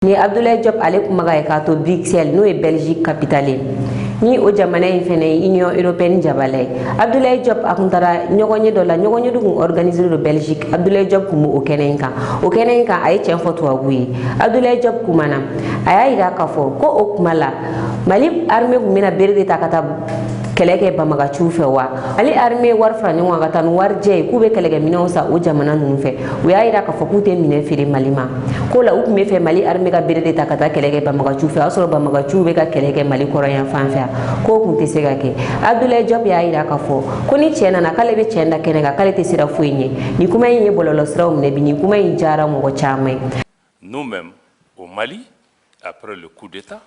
ni Abdoulaye Diop ale kumaga ka to Bruxelles no e Belgique capitale ni o jamana in fene Union européenne jabalay Abdoulaye Diop akuntara ñogoñe do la ñogoñe du organiser do Belgique Abdoulaye Diop kumu o kenen kan ay chen foto aguyi Abdoulaye Diop kumana aya ira kafo ko o kumala Mali armée kumina berde takata kelege bamaga chufe wa ali armée war frani wa gatan war je kube kelege minonsa o jamana nunfe o ya ira kafo kute mine firi malima ko la ukume fe Mali armée ga berde takata kelege bamaga chufe asoro bamaga chube ga kelege Mali koroyan fanfa ko kunte sega ke Abdoulaye Diop ya ira kafo ko ni chena na kale be chenda kenega kale te sira fuinye ni kuma yin bololo sira umne bi ni kuma yin jara mo ko chamay. Nous-mêmes au Mali, après le coup d'État,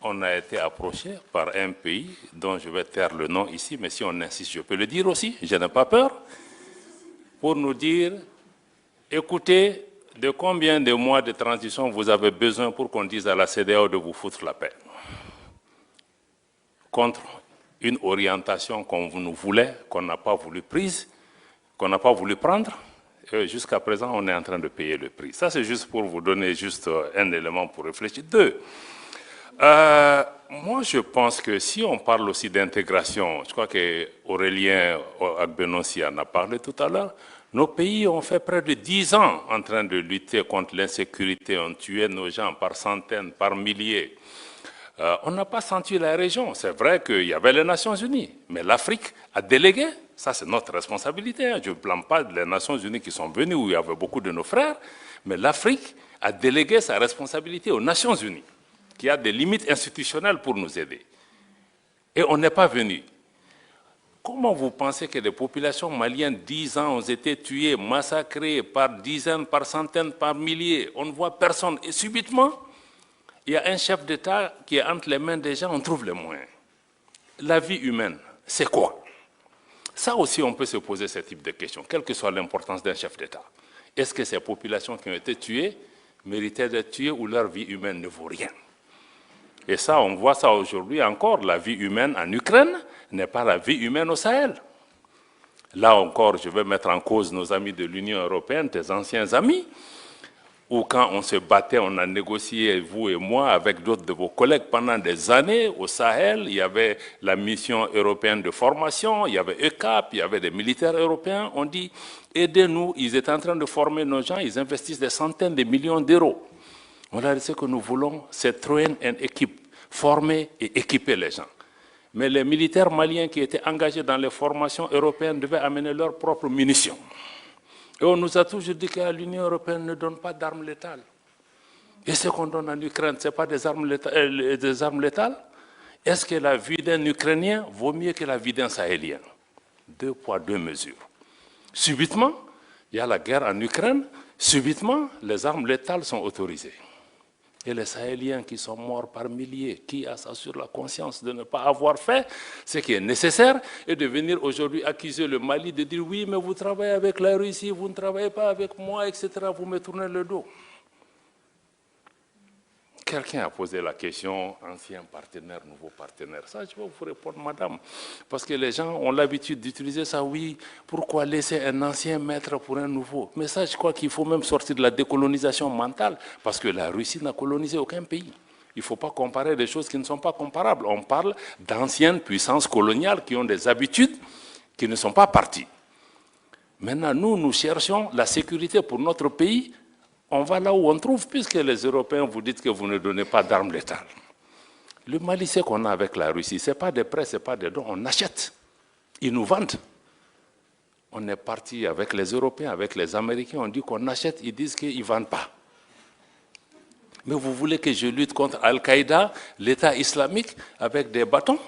on a été approché par un pays dont je vais taire le nom ici, mais si on insiste, je peux le dire aussi, je n'ai pas peur, pour nous dire, écoutez, de combien de mois de transition vous avez besoin pour qu'on dise à la CEDEAO de vous foutre la paix, contre une orientation qu'on nous voulait, qu'on n'a pas voulu prise, qu'on n'a pas voulu prendre. Jusqu'à présent, on est en train de payer le prix. Ça, c'est juste pour vous donner juste un élément pour réfléchir. Deux, moi, je pense que si on parle aussi d'intégration, je crois qu'Aurélien Agbenonsi en a parlé tout à l'heure, nos pays ont fait près de 10 ans en train de lutter contre l'insécurité, ont tué nos gens par centaines, par milliers. On n'a pas senti la région. C'est vrai qu'il y avait les Nations Unies, mais l'Afrique a délégué. Ça, c'est notre responsabilité. Je ne blâme pas les Nations Unies qui sont venues, où il y avait beaucoup de nos frères, mais l'Afrique a délégué sa responsabilité aux Nations Unies, qui a des limites institutionnelles pour nous aider. Et on n'est pas venu. Comment vous pensez que les populations maliennes, 10 ans, ont été tuées, massacrées par dizaines, par centaines, par milliers? On ne voit personne. Et subitement, il y a un chef d'État qui est entre les mains des gens, on trouve les moyens. La vie humaine, c'est quoi? Ça aussi, on peut se poser ce type de questions, quelle que soit l'importance d'un chef d'État. Est-ce que ces populations qui ont été tuées méritaient d'être tuées ou leur vie humaine ne vaut rien? Et ça, on voit ça aujourd'hui encore. La vie humaine en Ukraine n'est pas la vie humaine au Sahel. Là encore, je vais mettre en cause nos amis de l'Union européenne, tes anciens amis, où quand on se battait, on a négocié, vous et moi, avec d'autres de vos collègues pendant des années au Sahel. Il y avait la mission européenne de formation, il y avait ECAP, il y avait des militaires européens. On dit, aidez-nous, ils étaient en train de former nos gens, ils investissent des centaines de millions d'euros. On a dit ce que nous voulons, c'est train and équipe, former et équiper les gens. Mais les militaires maliens qui étaient engagés dans les formations européennes devaient amener leurs propres munitions. Et on nous a toujours dit que l'Union européenne ne donne pas d'armes létales. Et ce qu'on donne en Ukraine, ce n'est pas des armes létales. Est-ce que la vie d'un Ukrainien vaut mieux que la vie d'un Sahélien? 2 poids, 2 mesures. Subitement, il y a la guerre en Ukraine, subitement, les armes létales sont autorisées. Et les Sahéliens qui sont morts par milliers, qui a ça sur la conscience de ne pas avoir fait ce qui est nécessaire, et de venir aujourd'hui accuser le Mali de dire oui, mais vous travaillez avec la Russie, vous ne travaillez pas avec moi, etc. Vous me tournez le dos. Quelqu'un a posé la question, ancien partenaire, nouveau partenaire. Ça, je vais vous répondre, madame. Parce que les gens ont l'habitude d'utiliser ça, oui, pourquoi laisser un ancien maître pour un nouveau? Mais ça, je crois qu'il faut même sortir de la décolonisation mentale, parce que la Russie n'a colonisé aucun pays. Il ne faut pas comparer des choses qui ne sont pas comparables. On parle d'anciennes puissances coloniales qui ont des habitudes qui ne sont pas parties. Maintenant, nous cherchons la sécurité pour notre pays. On va là où on trouve, puisque les Européens vous dites que vous ne donnez pas d'armes létales. Le Mali, c'est qu'on a avec la Russie, ce n'est pas des prêts, ce n'est pas des dons, on achète. Ils nous vendent. On est parti avec les Européens, avec les Américains, on dit qu'on achète, ils disent qu'ils ne vendent pas. Mais vous voulez que je lutte contre Al-Qaïda, l'État islamique, avec des bâtons?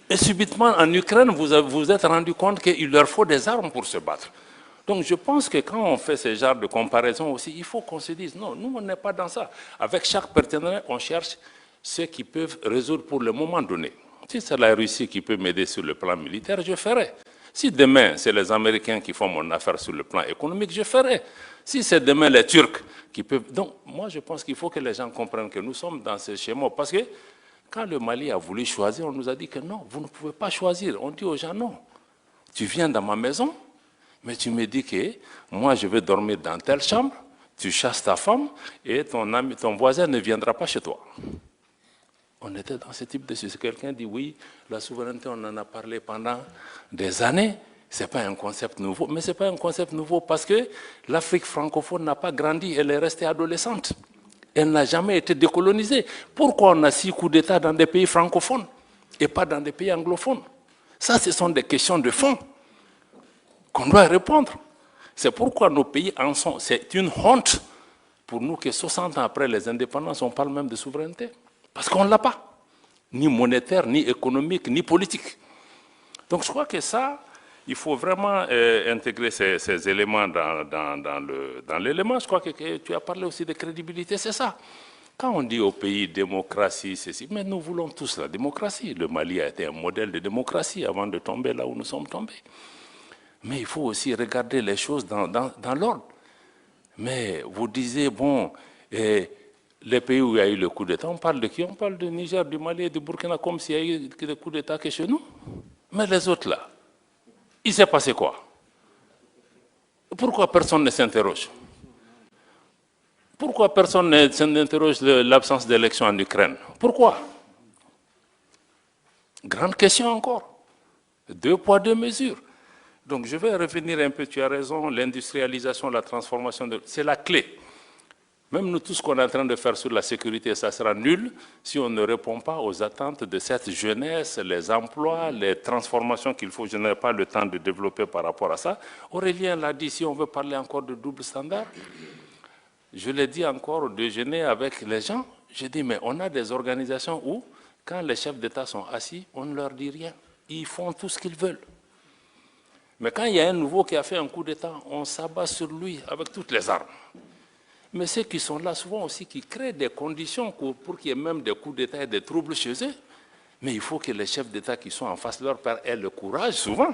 Et subitement, en Ukraine, vous vous êtes rendu compte qu'il leur faut des armes pour se battre. Donc je pense que quand on fait ce genre de comparaison aussi, il faut qu'on se dise, non, nous on n'est pas dans ça. Avec chaque partenaire, on cherche ceux qui peuvent résoudre pour le moment donné. Si c'est la Russie qui peut m'aider sur le plan militaire, je ferai. Si demain, c'est les Américains qui font mon affaire sur le plan économique, je ferai. Si c'est demain les Turcs qui peuvent... Donc moi je pense qu'il faut que les gens comprennent que nous sommes dans ce schéma. Parce que quand le Mali a voulu choisir, on nous a dit que non, vous ne pouvez pas choisir. On dit aux gens, non, tu viens dans ma maison, mais tu me dis que moi je vais dormir dans telle chambre, tu chasses ta femme et ton voisin ne viendra pas chez toi. On était dans ce type de situation. Quelqu'un dit oui, la souveraineté, on en a parlé pendant des années. Ce n'est pas un concept nouveau. Mais ce n'est pas un concept nouveau parce que l'Afrique francophone n'a pas grandi, elle est restée adolescente. Elle n'a jamais été décolonisée. Pourquoi on a 6 coups d'État dans des pays francophones et pas dans des pays anglophones? Ça, ce sont des questions de fond qu'on doit répondre. C'est pourquoi nos pays en sont. C'est une honte pour nous que 60 ans après les indépendances, on parle même de souveraineté. Parce qu'on ne l'a pas. Ni monétaire, ni économique, ni politique. Donc je crois que ça, il faut vraiment intégrer ces éléments dans l'élément. Je crois que tu as parlé aussi de crédibilité, c'est ça. Quand on dit au pays démocratie, ceci, mais nous voulons tous la démocratie. Le Mali a été un modèle de démocratie avant de tomber là où nous sommes tombés. Mais il faut aussi regarder les choses dans l'ordre. Mais vous disiez, bon, les pays où il y a eu le coup d'État, on parle de qui? On parle de Niger, du Mali et du Burkina comme s'il y a eu des coups d'État que chez nous. Mais les autres là, il s'est passé quoi? Pourquoi personne ne s'interroge? Pourquoi personne ne s'interroge l'absence d'élection en Ukraine? Pourquoi? Grande question encore. 2 poids, 2 mesures. Donc je vais revenir un peu, tu as raison, l'industrialisation, la transformation, c'est la clé. Même nous, tout ce qu'on est en train de faire sur la sécurité, ça sera nul si on ne répond pas aux attentes de cette jeunesse, les emplois, les transformations qu'il faut. Je n'ai pas le temps de développer par rapport à ça. Aurélien l'a dit, si on veut parler encore de double standard, je l'ai dit encore au déjeuner avec les gens, j'ai dit, mais on a des organisations où, quand les chefs d'État sont assis, on ne leur dit rien. Ils font tout ce qu'ils veulent. Mais quand il y a un nouveau qui a fait un coup d'État, on s'abat sur lui avec toutes les armes. Mais ceux qui sont là, souvent aussi, qui créent des conditions pour qu'il y ait même des coups d'État et des troubles chez eux. Mais il faut que les chefs d'État qui sont en face de leur père aient le courage, souvent,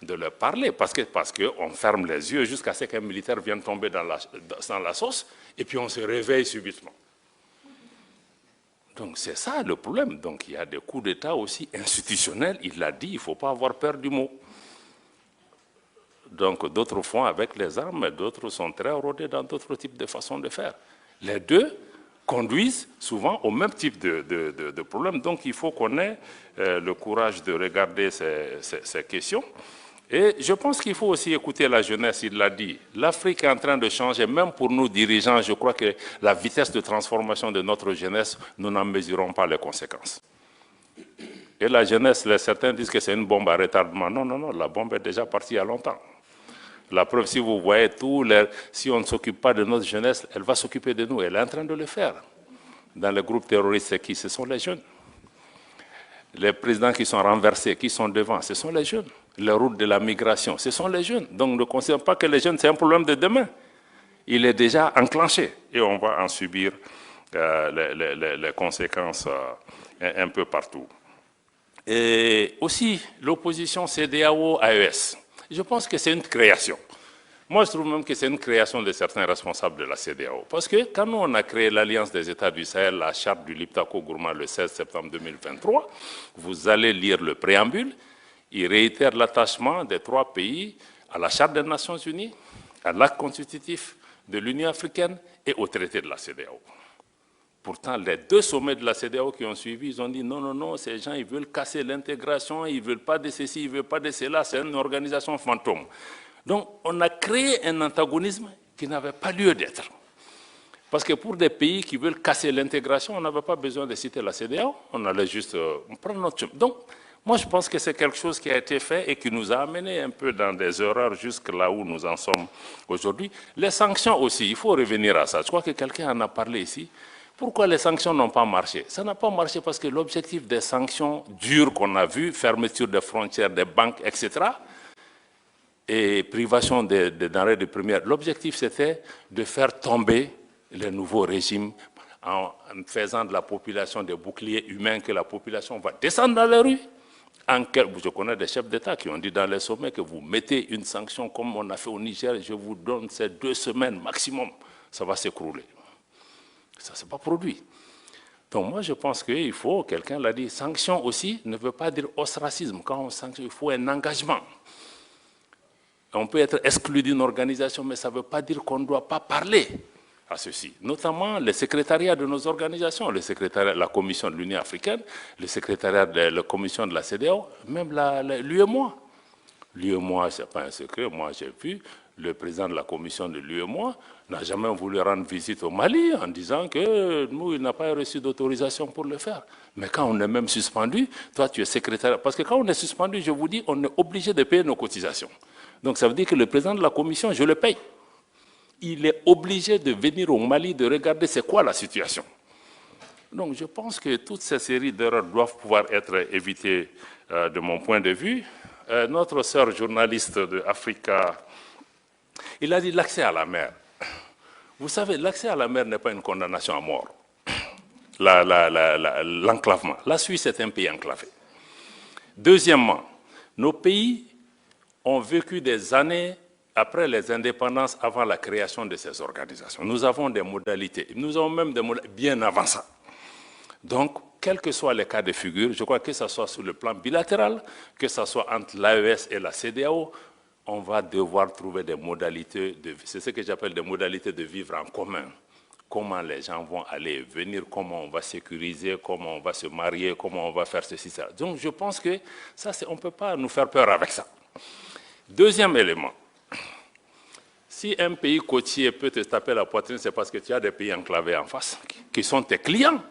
de leur parler. Parce qu'on ferme les yeux jusqu'à ce qu'un militaire vienne tomber dans la sauce, et puis on se réveille subitement. Donc c'est ça le problème. Donc il y a des coups d'État aussi institutionnels. Il l'a dit, il ne faut pas avoir peur du mot. Donc d'autres font avec les armes, d'autres sont très rodés dans d'autres types de façons de faire. Les deux conduisent souvent au même type de problème. Donc il faut qu'on ait le courage de regarder ces questions. Et je pense qu'il faut aussi écouter la jeunesse, il l'a dit. L'Afrique est en train de changer, même pour nous dirigeants, je crois que la vitesse de transformation de notre jeunesse, nous n'en mesurons pas les conséquences. Et la jeunesse, certains disent que c'est une bombe à retardement. Non, non, non, la bombe est déjà partie il y a longtemps. La preuve, si vous voyez si on ne s'occupe pas de notre jeunesse, elle va s'occuper de nous. Elle est en train de le faire. Dans les groupes terroristes, c'est qui? Ce sont les jeunes. Les présidents qui sont renversés, qui sont devant, ce sont les jeunes. Les routes de la migration, ce sont les jeunes. Donc ne considérons pas que les jeunes, c'est un problème de demain. Il est déjà enclenché et on va en subir les conséquences un peu partout. Et aussi, l'opposition CEDEAO-AES. Je pense que c'est une création. Moi, je trouve même que c'est une création de certains responsables de la CEDEAO. Parce que quand nous, on a créé l'Alliance des États du Sahel, la charte du Liptako-Gourma le 16 septembre 2023, vous allez lire le préambule, il réitère l'attachement des 3 pays à la charte des Nations Unies, à l'acte constitutif de l'Union africaine et au traité de la CEDEAO. Pourtant, les 2 sommets de la CEDEAO qui ont suivi, ils ont dit non, non, non, ces gens, ils veulent casser l'intégration, ils ne veulent pas de ceci, ils ne veulent pas de cela, c'est une organisation fantôme. Donc, on a créé un antagonisme qui n'avait pas lieu d'être. Parce que pour des pays qui veulent casser l'intégration, on n'avait pas besoin de citer la CEDEAO, on allait juste prendre notre chemin. Donc, moi, je pense que c'est quelque chose qui a été fait et qui nous a amené un peu dans des erreurs jusque là où nous en sommes aujourd'hui. Les sanctions aussi, il faut revenir à ça. Je crois que quelqu'un en a parlé ici. Pourquoi les sanctions n'ont pas marché? Ça n'a pas marché parce que l'objectif des sanctions dures qu'on a vues, fermeture des frontières, des banques, etc., et privation des denrées de première, l'objectif c'était de faire tomber les nouveaux régimes en faisant de la population des boucliers humains que la population va descendre dans les rues. Je connais des chefs d'État qui ont dit dans les sommets que vous mettez une sanction comme on a fait au Niger, je vous donne ces 2 semaines maximum, ça va s'écrouler. Ça ne s'est pas produit. Donc moi je pense qu'il faut, quelqu'un l'a dit, sanction aussi ne veut pas dire ostracisme. Quand on sanctionne, il faut un engagement. On peut être exclu d'une organisation, mais ça ne veut pas dire qu'on ne doit pas parler. à ceci, notamment les secrétariats de nos organisations, le secrétariat de la Commission de l'Union africaine, le secrétariat de la Commission de la CEDEAO, même l'UEMOA. L'UEMOA, ce n'est pas un secret, moi j'ai vu, le président de la Commission de l'UEMOA n'a jamais voulu rendre visite au Mali en disant que nous, il n'a pas reçu d'autorisation pour le faire. Mais quand on est même suspendu, toi tu es secrétaire, parce que quand on est suspendu, je vous dis, on est obligé de payer nos cotisations. Donc ça veut dire que le président de la Commission, je le paye. Il est obligé de venir au Mali, de regarder c'est quoi la situation. Donc je pense que toutes ces séries d'erreurs doivent pouvoir être évitées de mon point de vue. Notre sœur journaliste de Africa, il a dit l'accès à la mer. Vous savez, l'accès à la mer n'est pas une condamnation à mort. L'enclavement. La Suisse est un pays enclavé. Deuxièmement, nos pays ont vécu des années après les indépendances, avant la création de ces organisations. Nous avons des modalités, nous avons même des modalités bien avant ça. Donc, quels que soient les cas de figure, je crois que ce soit sur le plan bilatéral, que ce soit entre l'AES et la CEDEAO, on va devoir trouver des modalités, c'est ce que j'appelle des modalités de vivre en commun. Comment les gens vont aller et venir, comment on va sécuriser, comment on va se marier, comment on va faire ceci, ça. Donc, je pense que ça, on ne peut pas nous faire peur avec ça. Deuxième élément. Si un pays côtier peut te taper la poitrine, c'est parce que tu as des pays enclavés en face, qui sont tes clients.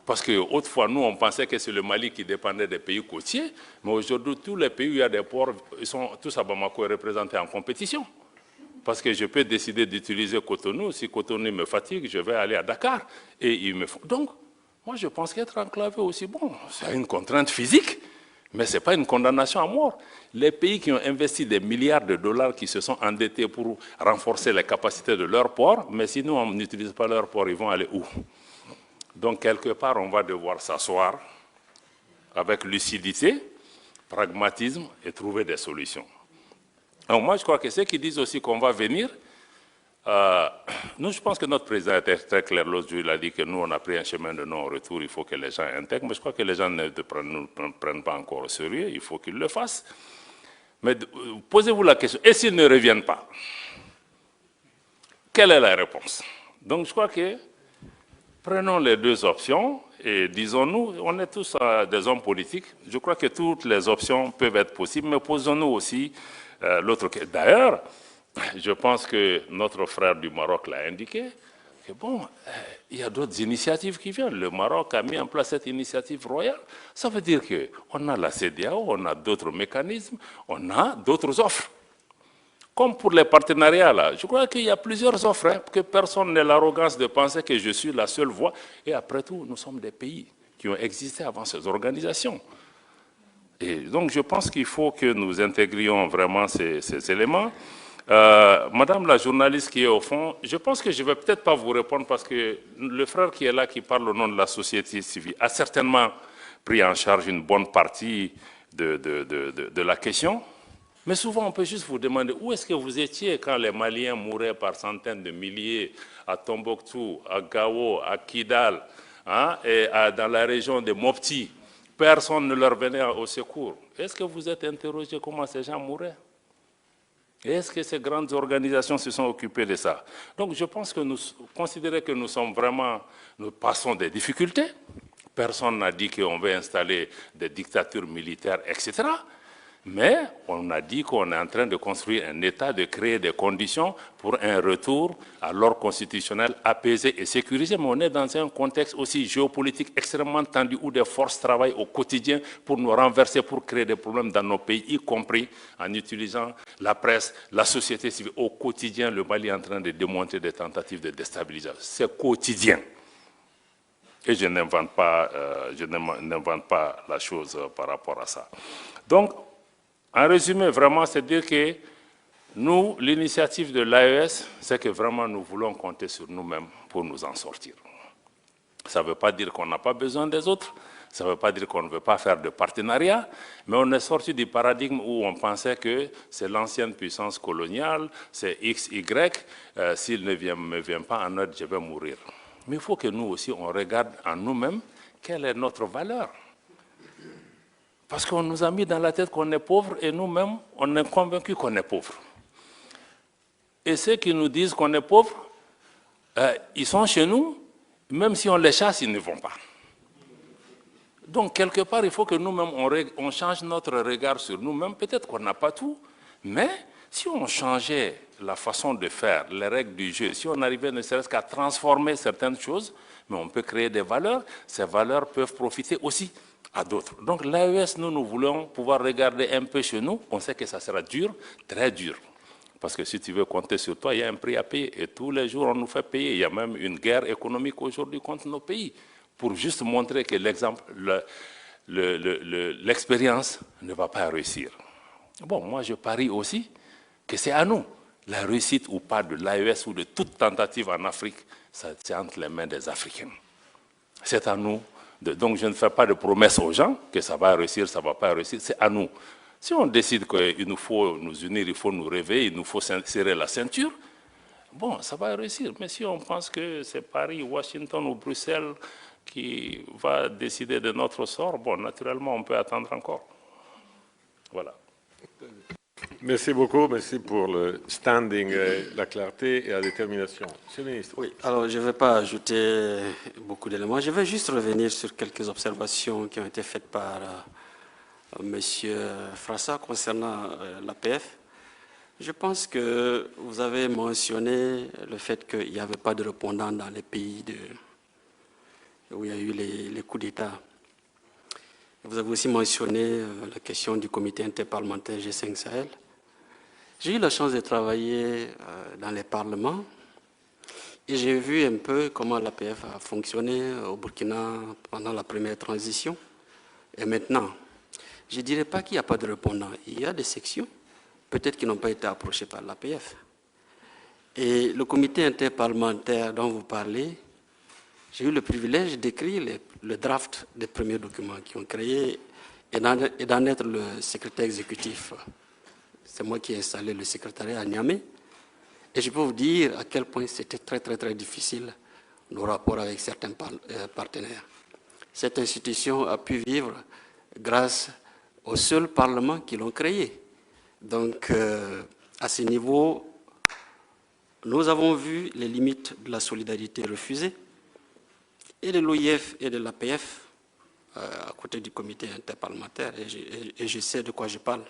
Parce qu'autrefois, nous, on pensait que c'est le Mali qui dépendait des pays côtiers, mais aujourd'hui, tous les pays où il y a des ports, ils sont tous à Bamako représentés en compétition. Parce que je peux décider d'utiliser Cotonou, si Cotonou me fatigue, je vais aller à Dakar, et ils me font. Donc, moi, je pense qu'être enclavé aussi, bon, c'est une contrainte physique, mais ce n'est pas une condamnation à mort. Les pays qui ont investi des milliards de dollars, qui se sont endettés pour renforcer les capacités de leurs ports, mais si nous, on n'utilise pas leurs ports, ils vont aller où? Donc, quelque part, on va devoir s'asseoir avec lucidité, pragmatisme et trouver des solutions. Donc, moi, je crois que ceux qui disent aussi qu'on va venir, nous, je pense que notre président était très clair l'autre jour, il a dit que nous, on a pris un chemin de non-retour, il faut que les gens intègrent, mais je crois que les gens ne prennent pas encore au sérieux, il faut qu'ils le fassent. Mais posez-vous la question, et s'ils ne reviennent pas? Quelle est la réponse? Donc, je crois que prenons les deux options et disons-nous, on est tous des hommes politiques, je crois que toutes les options peuvent être possibles, mais posons-nous aussi l'autre question. D'ailleurs, je pense que notre frère du Maroc l'a indiqué, que bon, il y a d'autres initiatives qui viennent. Le Maroc a mis en place cette initiative royale. Ça veut dire qu'on a la CEDEAO, on a d'autres mécanismes, on a d'autres offres. Comme pour les partenariats, là, je crois qu'il y a plusieurs offres, hein, que personne n'ait l'arrogance de penser que je suis la seule voie. Et après tout, nous sommes des pays qui ont existé avant ces organisations. Et donc, je pense qu'il faut que nous intégrions vraiment ces éléments. Madame la journaliste qui est au fond, je pense que je ne vais peut-être pas vous répondre parce que le frère qui est là, qui parle au nom de la société civile, a certainement pris en charge une bonne partie de la question. Mais souvent, on peut juste vous demander où est-ce que vous étiez quand les Maliens mouraient par centaines de milliers à Tombouctou, à Gao, à Kidal, hein, et dans la région de Mopti. Personne ne leur venait au secours. Est-ce que vous êtes interrogé comment ces gens mouraient? Est-ce que ces grandes organisations se sont occupées de ça? Donc je pense que nous considérons que nous sommes vraiment, nous passons des difficultés. Personne n'a dit qu'on veut installer des dictatures militaires, etc. Mais on a dit qu'on est en train de construire un État, de créer des conditions pour un retour à l'ordre constitutionnel apaisé et sécurisé. Mais on est dans un contexte aussi géopolitique extrêmement tendu où des forces travaillent au quotidien pour nous renverser, pour créer des problèmes dans nos pays, y compris en utilisant la presse, la société civile. Au quotidien, le Mali est en train de démonter des tentatives de déstabilisation. C'est quotidien. Et je n'invente pas la chose par rapport à ça. Donc, en résumé, vraiment, c'est dire que nous, l'initiative de l'AES, c'est que vraiment nous voulons compter sur nous-mêmes pour nous en sortir. Ça ne veut pas dire qu'on n'a pas besoin des autres, ça ne veut pas dire qu'on ne veut pas faire de partenariat, mais on est sorti du paradigme où on pensait que c'est l'ancienne puissance coloniale, c'est X, Y, s'il ne me vient pas en aide, je vais mourir. Mais il faut que nous aussi, on regarde en nous-mêmes quelle est notre valeur. Parce qu'on nous a mis dans la tête qu'on est pauvre et nous-mêmes, on est convaincus qu'on est pauvre. Et ceux qui nous disent qu'on est pauvre, ils sont chez nous, même si on les chasse, ils ne vont pas. Donc, quelque part, il faut que nous-mêmes, on change notre regard sur nous-mêmes. Peut-être qu'on n'a pas tout, mais si on changeait la façon de faire, les règles du jeu, si on arrivait ne serait-ce qu'à transformer certaines choses, mais on peut créer des valeurs, ces valeurs peuvent profiter aussi à d'autres. Donc, l'AES, nous voulons pouvoir regarder un peu chez nous. On sait que ça sera dur, très dur. Parce que si tu veux compter sur toi, il y a un prix à payer. Et tous les jours, on nous fait payer. Il y a même une guerre économique aujourd'hui contre nos pays, pour juste montrer que l'exemple, l'expérience ne va pas réussir. Bon, moi je parie aussi que c'est à nous. La réussite ou pas de l'AES ou de toute tentative en Afrique, c'est entre les mains des Africains. C'est à nous. Donc je ne fais pas de promesses aux gens que ça va réussir, ça ne va pas réussir, c'est à nous. Si on décide qu'il nous faut nous unir, il faut nous réveiller, il nous faut serrer la ceinture, bon, ça va réussir. Mais si on pense que c'est Paris, Washington ou Bruxelles qui va décider de notre sort, bon, naturellement, on peut attendre encore. Voilà. Merci beaucoup, merci pour le standing, la clarté et la détermination. Monsieur le ministre. Oui, alors je ne vais pas ajouter beaucoup d'éléments, je vais juste revenir sur quelques observations qui ont été faites par Monsieur Frassa concernant l'APF. Je pense que vous avez mentionné le fait qu'il n'y avait pas de répondants dans les pays où il y a eu les coups d'État. Vous avez aussi mentionné la question du comité interparlementaire G5 Sahel. J'ai eu la chance de travailler dans les parlements et j'ai vu un peu comment l'APF a fonctionné au Burkina pendant la première transition. Et maintenant, je ne dirais pas qu'il n'y a pas de répondants. Il y a des sections, peut-être qui n'ont pas été approchées par l'APF. Et le comité interparlementaire dont vous parlez, j'ai eu le privilège d'écrire le draft des premiers documents qui ont créé et d'en être le secrétaire exécutif. C'est moi qui ai installé le secrétariat à Niamey. Et je peux vous dire à quel point c'était très, très, très difficile nos rapports avec certains partenaires. Cette institution a pu vivre grâce au seul Parlement qui l'ont créé. Donc, à ce niveau, nous avons vu les limites de la solidarité refusée et de l'OIF et de l'APF à côté du comité interparlementaire, et je sais de quoi je parle.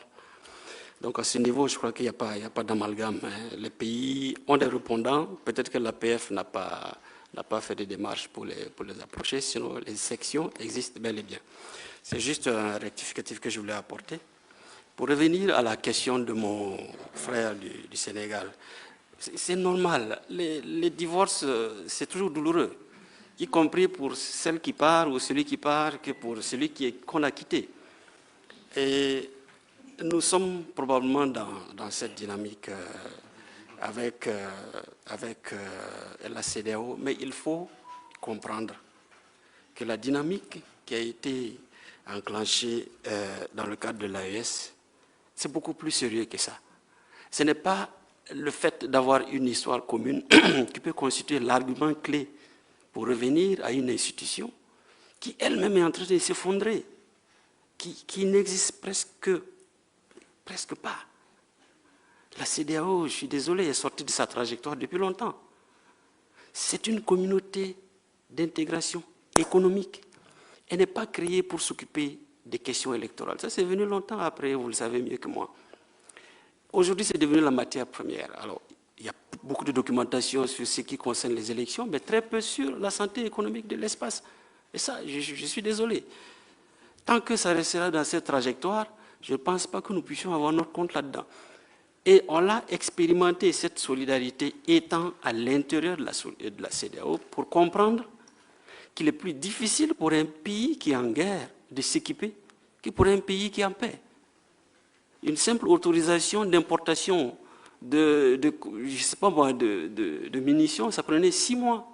Donc à ce niveau, je crois qu'il n'y a pas d'amalgame. Hein. Les pays ont des répondants, peut-être que l'APF n'a pas fait de démarches pour les approcher, sinon les sections existent bel et bien. C'est juste un rectificatif que je voulais apporter. Pour revenir à la question de mon frère du Sénégal, c'est normal, les divorces, c'est toujours douloureux, y compris pour celle qui part ou celui qui part, que pour celui qu'on a quitté. Et nous sommes probablement dans cette dynamique avec la CEDEAO, mais il faut comprendre que la dynamique qui a été enclenchée dans le cadre de l'AES, c'est beaucoup plus sérieux que ça. Ce n'est pas le fait d'avoir une histoire commune qui peut constituer l'argument clé pour revenir à une institution qui elle-même est en train de s'effondrer, qui n'existe presque pas. La CEDEAO, je suis désolé, est sortie de sa trajectoire depuis longtemps. C'est une communauté d'intégration économique. Elle n'est pas créée pour s'occuper des questions électorales. Ça, c'est venu longtemps après, vous le savez mieux que moi. Aujourd'hui, c'est devenu la matière première. Alors, il y a beaucoup de documentation sur ce qui concerne les élections, mais très peu sur la santé économique de l'espace. Et ça, je suis désolé. Tant que ça restera dans cette trajectoire, je ne pense pas que nous puissions avoir notre compte là-dedans. Et on l'a expérimenté, cette solidarité étant à l'intérieur de la CEDEAO, pour comprendre qu'il est plus difficile pour un pays qui est en guerre de s'équiper que pour un pays qui est en paix. Une simple autorisation d'importation de munitions, ça prenait 6 mois.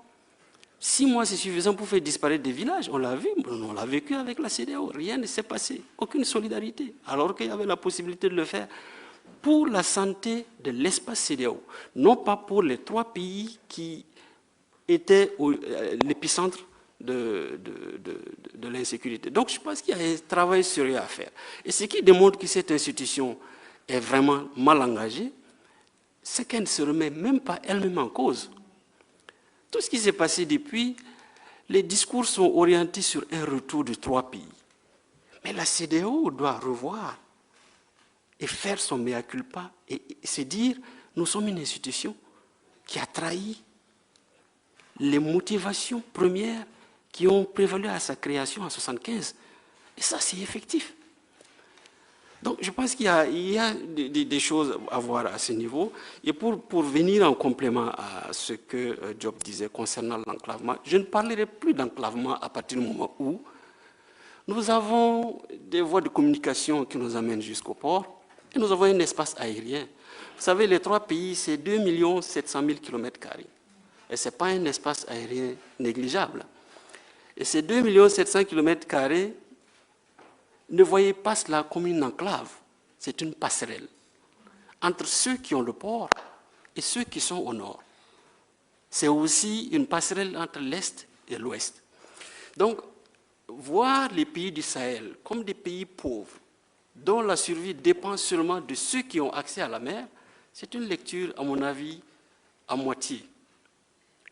6 mois, c'est suffisant pour faire disparaître des villages. On l'a vu, on l'a vécu avec la CEDEAO. Rien ne s'est passé, aucune solidarité. Alors qu'il y avait la possibilité de le faire pour la santé de l'espace CEDEAO. Non pas pour les 3 pays qui étaient l'épicentre de l'insécurité. Donc je pense qu'il y a un travail sérieux à faire. Et ce qui démontre que cette institution est vraiment mal engagée, c'est qu'elle ne se remet même pas elle-même en cause. Tout ce qui s'est passé depuis, les discours sont orientés sur un retour de 3 pays. Mais la CEDEAO doit revoir et faire son mea culpa et se dire, nous sommes une institution qui a trahi les motivations premières qui ont prévalu à sa création en 1975. Et ça, c'est effectif. Donc, je pense qu'il y a des choses à voir à ce niveau. Et pour venir en complément à ce que Diop disait concernant l'enclavement, je ne parlerai plus d'enclavement à partir du moment où nous avons des voies de communication qui nous amènent jusqu'au port et nous avons un espace aérien. Vous savez, les 3 pays, c'est 2 700 000 km². Et ce n'est pas un espace aérien négligeable. Et ces 2 700 000 km², ne voyez pas cela comme une enclave, c'est une passerelle entre ceux qui ont le port et ceux qui sont au nord. C'est aussi une passerelle entre l'Est et l'Ouest. Donc, voir les pays du Sahel comme des pays pauvres, dont la survie dépend seulement de ceux qui ont accès à la mer, c'est une lecture, à mon avis, à moitié.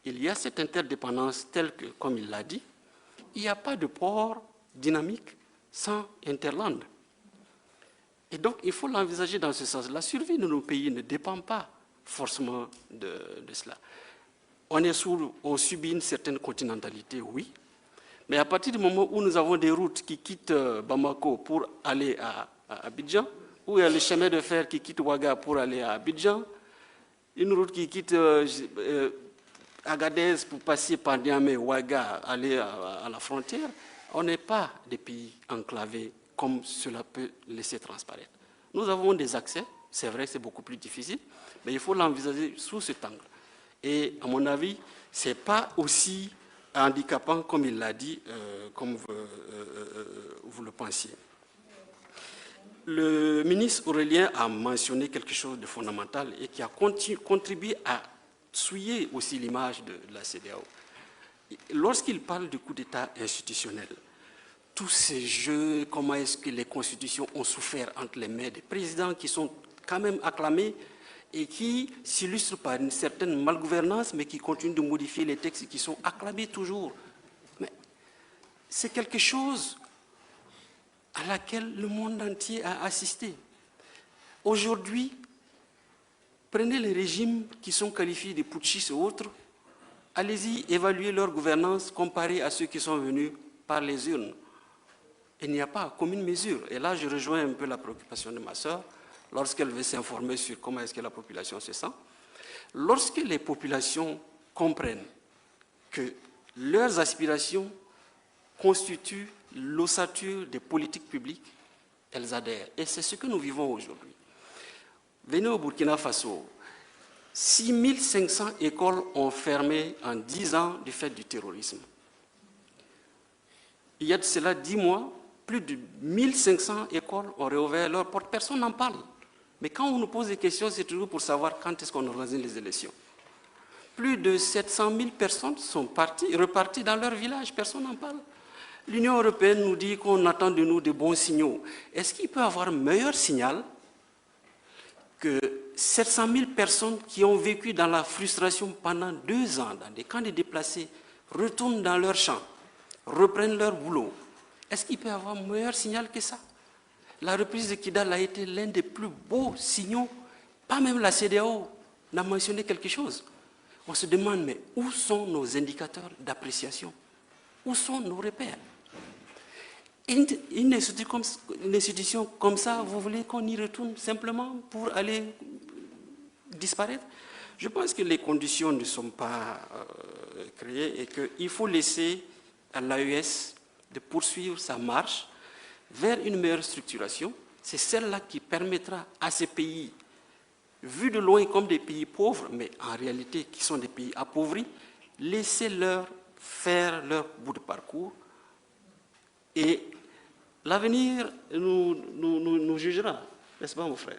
Il y a cette interdépendance telle que, comme il l'a dit, il n'y a pas de port dynamique sans Interland. Et donc, il faut l'envisager dans ce sens. La survie de nos pays ne dépend pas forcément de cela. On subit une certaine continentalité, oui, mais à partir du moment où nous avons des routes qui quittent Bamako pour aller à Abidjan, où il y a le chemin de fer qui quitte Ouaga pour aller à Abidjan, une route qui quitte Agadez pour passer par Niamey, Ouaga, aller à la frontière, on n'est pas des pays enclavés comme cela peut laisser transparaître. Nous avons des accès, c'est vrai que c'est beaucoup plus difficile, mais il faut l'envisager sous cet angle. Et à mon avis, ce n'est pas aussi handicapant comme il l'a dit, comme vous le pensiez. Le ministre Aurélien a mentionné quelque chose de fondamental et qui a contribué à souiller aussi l'image de la CEDEAO. Lorsqu'il parle de coup d'État institutionnel, tous ces jeux, comment est-ce que les constitutions ont souffert entre les mains des présidents qui sont quand même acclamés et qui s'illustrent par une certaine malgouvernance, mais qui continuent de modifier les textes qui sont acclamés toujours. Mais c'est quelque chose à laquelle le monde entier a assisté. Aujourd'hui, prenez les régimes qui sont qualifiés de putschistes et autres, allez-y évaluer leur gouvernance comparée à ceux qui sont venus par les urnes. Il n'y a pas commune mesure. Et là, je rejoins un peu la préoccupation de ma sœur, lorsqu'elle veut s'informer sur comment est-ce que la population se sent. Lorsque les populations comprennent que leurs aspirations constituent l'ossature des politiques publiques, elles adhèrent. Et c'est ce que nous vivons aujourd'hui. Venez au Burkina Faso, 6500 écoles ont fermé en 10 ans du fait du terrorisme. Il y a de cela 10 mois, plus de 1500 écoles ont réouvert leurs portes. Personne n'en parle. Mais quand on nous pose des questions, c'est toujours pour savoir quand est-ce qu'on organise les élections. Plus de 700 000 personnes sont reparties dans leur village. Personne n'en parle. L'Union européenne nous dit qu'on attend de nous de bons signaux. Est-ce qu'il peut y avoir un meilleur signal que 700 000 personnes qui ont vécu dans la frustration pendant 2 ans dans des camps de déplacés retournent dans leurs champs, reprennent leur boulot? Est-ce qu'il peut y avoir un meilleur signal que ça? La reprise de Kidal a été l'un des plus beaux signaux. Pas même la CEDEAO n'a mentionné quelque chose. On se demande, mais où sont nos indicateurs d'appréciation? Où sont nos repères? Une institution comme ça, vous voulez qu'on y retourne simplement pour aller disparaître? Je pense que les conditions ne sont pas créées et qu'il faut laisser à l'AES de poursuivre sa marche vers une meilleure structuration. C'est celle-là qui permettra à ces pays, vus de loin comme des pays pauvres, mais en réalité qui sont des pays appauvris, laissez-leur faire leur bout de parcours et l'avenir nous jugera, n'est-ce pas mon frère?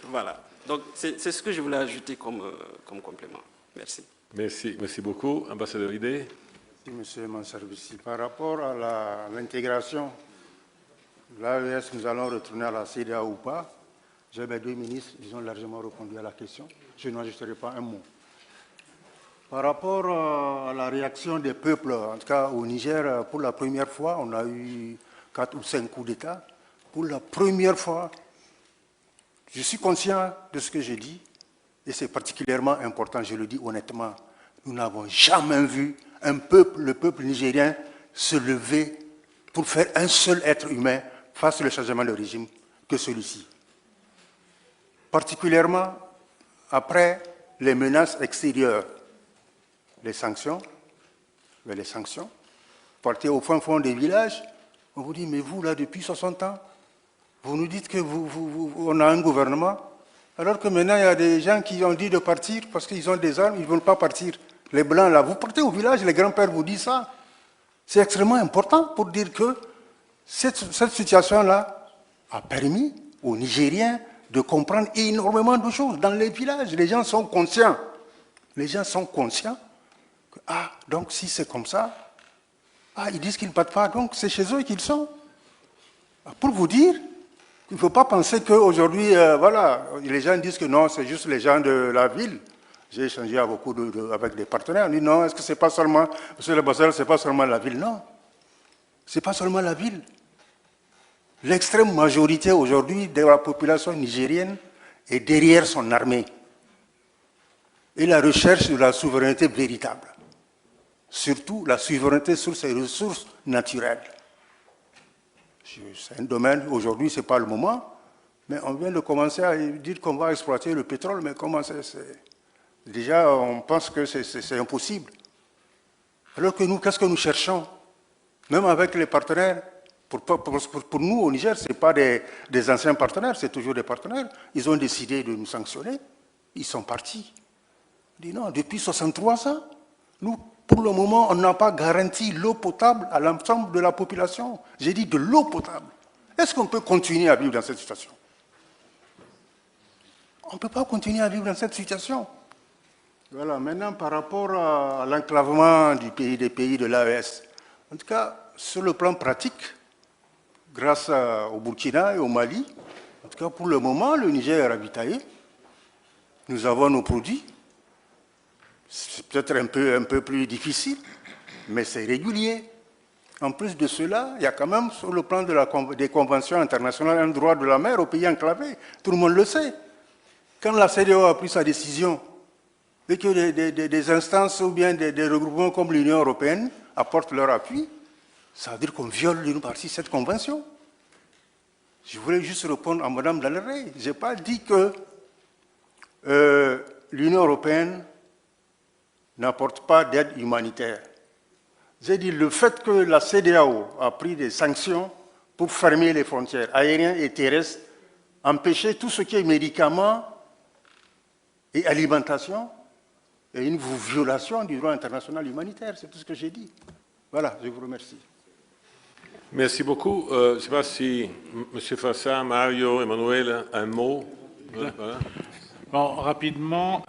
Voilà, donc c'est ce que je voulais ajouter comme complément. Merci. Merci beaucoup. Ambassadeur Idé. Merci, Monsieur Manservisi. Par rapport à l'intégration, l'AES, nous allons retourner à la CEDEAO ou pas. J'ai mes 2 ministres, ils ont largement répondu à la question. Je n'ajouterai pas un mot. Par rapport à la réaction des peuples, en tout cas au Niger, pour la première fois, on a eu 4 ou 5 coups d'État. Pour la première fois, je suis conscient de ce que j'ai dit, et c'est particulièrement important, je le dis honnêtement. Nous n'avons jamais vu un peuple, le peuple nigérien, se lever pour faire un seul être humain face au changement de régime que celui-ci. Particulièrement après les menaces extérieures, les sanctions, partez au fin fond des villages, on vous dit, mais vous, là, depuis 60 ans, vous nous dites qu'on a un gouvernement, alors que maintenant, il y a des gens qui ont dit de partir parce qu'ils ont des armes, ils ne veulent pas partir. Les Blancs, là, vous partez au village, les grands-pères vous disent ça. C'est extrêmement important pour dire que cette situation-là a permis aux Nigériens de comprendre énormément de choses. Dans les villages, les gens sont conscients. Les gens sont conscients que, ah, donc si c'est comme ça, ah, ils disent qu'ils ne partent pas, donc c'est chez eux qu'ils sont. Pour vous dire, il ne faut pas penser qu'aujourd'hui, voilà, les gens disent que non, c'est juste les gens de la ville. J'ai échangé avec des partenaires. On dit non, est-ce que c'est pas seulement, monsieur le Bassel, c'est pas seulement la ville? Non, c'est pas seulement la ville. L'extrême majorité aujourd'hui de la population nigérienne est derrière son armée et la recherche de la souveraineté véritable. Surtout la souveraineté sur ses ressources naturelles. C'est un domaine, aujourd'hui, ce n'est pas le moment, mais on vient de commencer à dire qu'on va exploiter le pétrole, mais comment c'est? Déjà, on pense que c'est impossible. Alors que nous, qu'est-ce que nous cherchons? Même avec les partenaires, pour nous, au Niger, ce n'est pas des anciens partenaires, c'est toujours des partenaires. Ils ont décidé de nous sanctionner, ils sont partis. On dit non, depuis 63 ans, nous, pour le moment, on n'a pas garanti l'eau potable à l'ensemble de la population. J'ai dit de l'eau potable. Est-ce qu'on peut continuer à vivre dans cette situation? On ne peut pas continuer à vivre dans cette situation. Voilà, maintenant, par rapport à l'enclavement des pays de l'AES, en tout cas, sur le plan pratique, grâce au Burkina et au Mali, en tout cas, pour le moment, le Niger est ravitaillé. Nous avons nos produits. C'est peut-être un peu plus difficile, mais c'est régulier. En plus de cela, il y a quand même, sur le plan des conventions internationales, un droit de la mer aux pays enclavés. Tout le monde le sait. Quand la CEDEAO a pris sa décision et que des instances ou bien des regroupements comme l'Union européenne apportent leur appui, ça veut dire qu'on viole d'une partie cette convention. Je voulais juste répondre à Mme Dallaire. Je n'ai pas dit que l'Union européenne n'apporte pas d'aide humanitaire. J'ai dit le fait que la CEDEAO a pris des sanctions pour fermer les frontières aériennes et terrestres, empêcher tout ce qui est médicaments et alimentation, est une violation du droit international humanitaire. C'est tout ce que j'ai dit. Voilà, je vous remercie. Merci beaucoup. Je ne sais pas si M. Frassa, Mario, Emmanuel, un mot. Voilà. Bon, rapidement,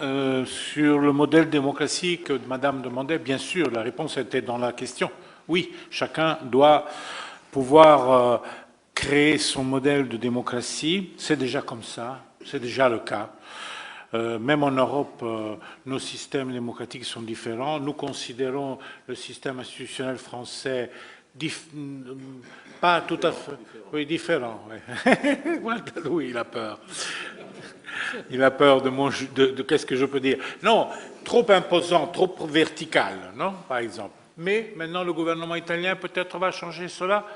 sur le modèle démocratie que Madame demandait, bien sûr, la réponse était dans la question. Oui, chacun doit pouvoir créer son modèle de démocratie. C'est déjà comme ça, c'est déjà le cas. Même en Europe, nos systèmes démocratiques sont différents. Nous considérons le système institutionnel français pas tout à fait... Oui, différent. Oui. Oui, il a peur. Il a peur de qu'est-ce que je peux dire. Non, trop imposant, trop vertical, non, par exemple. Mais maintenant, le gouvernement italien peut-être va changer cela.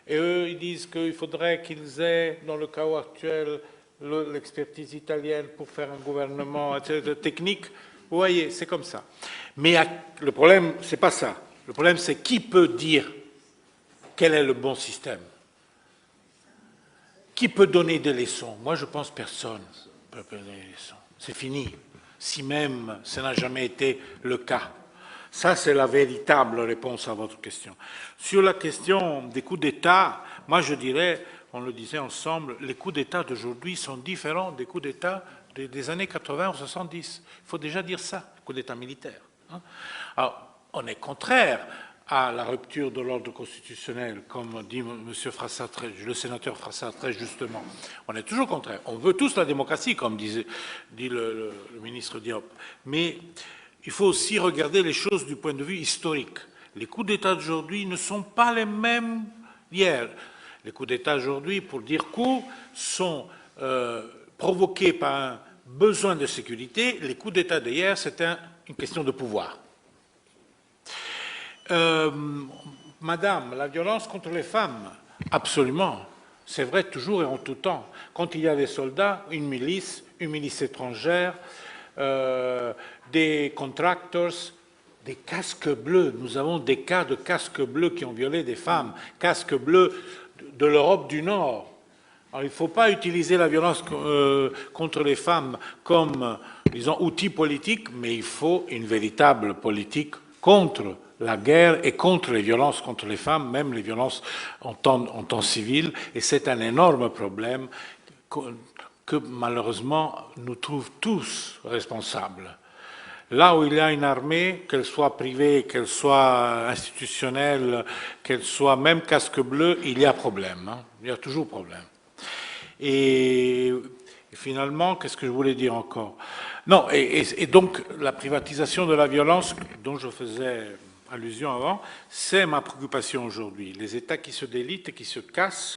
Et eux, ils disent qu'il faudrait qu'ils aient, dans le chaos actuel, l'expertise italienne pour faire un gouvernement technique. Vous voyez, c'est comme ça. Mais le problème, c'est pas ça. Le problème, c'est qui peut dire quel est le bon système? Qui peut donner des leçons? Moi, je pense personne ne peut donner des leçons. C'est fini. Si même ça n'a jamais été le cas. Ça, c'est la véritable réponse à votre question. Sur la question des coups d'État, moi, je dirais, on le disait ensemble, les coups d'État d'aujourd'hui sont différents des coups d'État des années 80 ou 70. Il faut déjà dire ça, coups d'État militaires. Hein. Alors, on est contraire à la rupture de l'ordre constitutionnel, comme dit Frassa, le sénateur Frassa très justement. On est toujours contraire. On veut tous la démocratie, comme dit le ministre Diop. Mais il faut aussi regarder les choses du point de vue historique. Les coups d'État d'aujourd'hui ne sont pas les mêmes d'hier. Les coups d'État aujourd'hui, pour dire court, sont provoqués par un besoin de sécurité. Les coups d'État d'hier, c'était une question de pouvoir. Madame, la violence contre les femmes, absolument. C'est vrai toujours et en tout temps. Quand il y a des soldats, une milice étrangère, des contractors, des casques bleus. Nous avons des cas de casques bleus qui ont violé des femmes, casques bleus de l'Europe du Nord. Alors, il ne faut pas utiliser la violence contre les femmes comme, disons, outil politique, mais il faut une véritable politique contre la guerre et contre les violences contre les femmes, même les violences en temps civil. Et c'est un énorme problème que malheureusement nous trouvons tous responsables. Là où il y a une armée, qu'elle soit privée, qu'elle soit institutionnelle, qu'elle soit même casque bleu, il y a problème. Hein. Il y a toujours problème. Et finalement, qu'est-ce que je voulais dire encore? Non, et donc la privatisation de la violence dont je faisais allusion avant, c'est ma préoccupation aujourd'hui. Les États qui se délitent et qui se cassent.